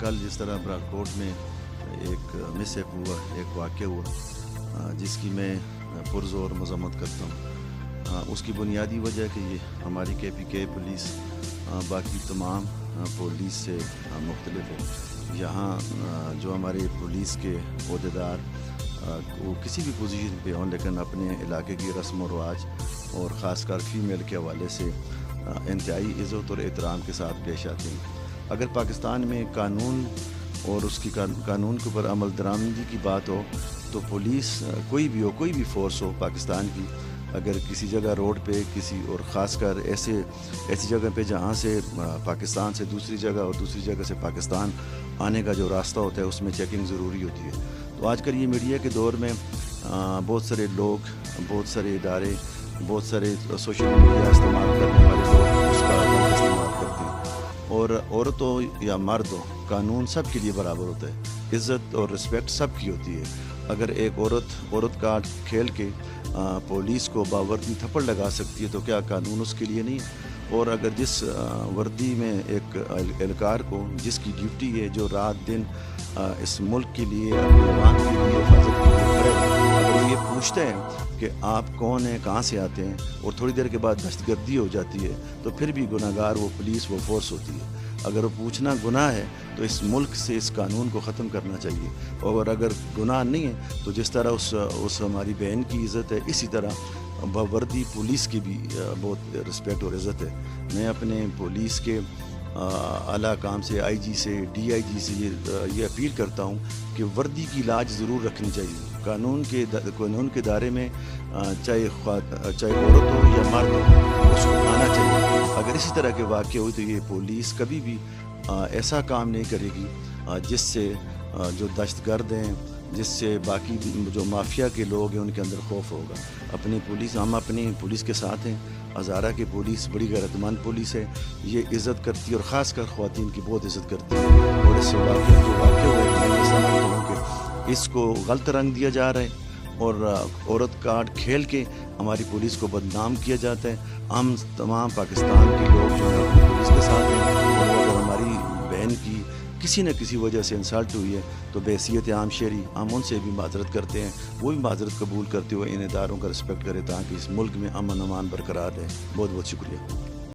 कल जिस तरह बराकोट में एक मिसहैप हुआ, एक वाक़या हुआ जिसकी मैं पुरज़ोर मज़म्मत करता हूँ। उसकी बुनियादी वजह कि ये हमारी KPK पुलिस बाकी तमाम पुलिस से मुख्तलिफ है। यहाँ जो हमारे पुलिस के अहदेदार वो किसी भी पोजीशन पे हों, लेकिन अपने इलाके की रस्म व रवाज और ख़ासकर फ़ीमेल के हवाले से इंतहाई इज़्ज़त और एहतराम के साथ पेश आते हैं। अगर पाकिस्तान में कानून और उसकी कानून के ऊपर अमल दरामदी की बात हो तो पुलिस कोई भी हो, कोई भी फ़ोर्स हो पाकिस्तान की, अगर किसी जगह रोड पे किसी और ख़ासकर ऐसी जगह पे जहाँ से पाकिस्तान से दूसरी जगह और दूसरी जगह से पाकिस्तान आने का जो रास्ता होता है उसमें चेकिंग ज़रूरी होती है। तो आजकल ये मीडिया के दौर में बहुत सारे लोग, बहुत सारे इदारे, बहुत सारे सोशल मीडिया इस्तेमाल करने वाले लोग उसका गलत इस्तेमाल करते हैं। और औरत हो या मर्द हो, कानून सब के लिए बराबर होता है, इज़्ज़त और रिस्पेक्ट सब की होती है। अगर एक औरत का खेल के पुलिस को बावर्दी थप्पड़ लगा सकती है तो क्या कानून उसके लिए नहीं है? और अगर जिस वर्दी में एक एहलकार को जिसकी ड्यूटी है, जो रात दिन इस मुल्क के लिए, अपने अवाम के लिए, हिफाजत के लिए खड़े हैं, अगर वो ये पूछते हैं कि आप कौन हैं, कहाँ से आते हैं, और थोड़ी देर के बाद दहशतगर्दी हो जाती है, तो फिर भी गुनहगार वो पुलिस, वो फोर्स होती है। अगर वो पूछना गुनाह है तो इस मुल्क से इस कानून को ख़त्म करना चाहिए। और अगर गुनाह नहीं है तो जिस तरह उस हमारी बहन की इज़्ज़त है, इसी तरह बावर्दी पुलिस की भी बहुत रिस्पेक्ट और इज़्ज़त है। मैं अपने पुलिस के आला काम से, IG से, DIG से ये अपील करता हूँ कि वर्दी की लाज ज़रूर रखनी चाहिए। कानून के दायरे में चाहे औरत हो या मर्द हो, उसको आना चाहिए। अगर इसी तरह के वाक़ये हुए तो ये पुलिस कभी भी ऐसा काम नहीं करेगी जिससे जो दहशतगर्द हैं, जिससे बाकी जो माफिया के लोग हैं उनके अंदर खौफ होगा। हम अपनी पुलिस के साथ हैं। हज़ारा की पुलिस बड़ी गैरतमंद पुलिस है, ये इज़्ज़त करती है और ख़ासकर ख़वातीन की बहुत इज़्ज़त करती है। और इस वाक़ये हुए मैं ये समझता हूँ कि इसको गलत रंग दिया जा रहा है और औरत कार्ड खेल के हमारी पुलिस को बदनाम किया जाता है। हम तमाम पाकिस्तान के लोग जो हैं अपनी पुलिस के साथ हैं, और अगर हमारी बहन की किसी न किसी वजह से इंसल्ट हुई है तो बहैसियत आम शहरी हम उनसे भी माजरत करते हैं। वो भी माजरत कबूल करते हुए इन इदारों का रिस्पेक्ट करें ताकि इस मुल्क में अमन अमान बरकरार रहे। बहुत बहुत शुक्रिया।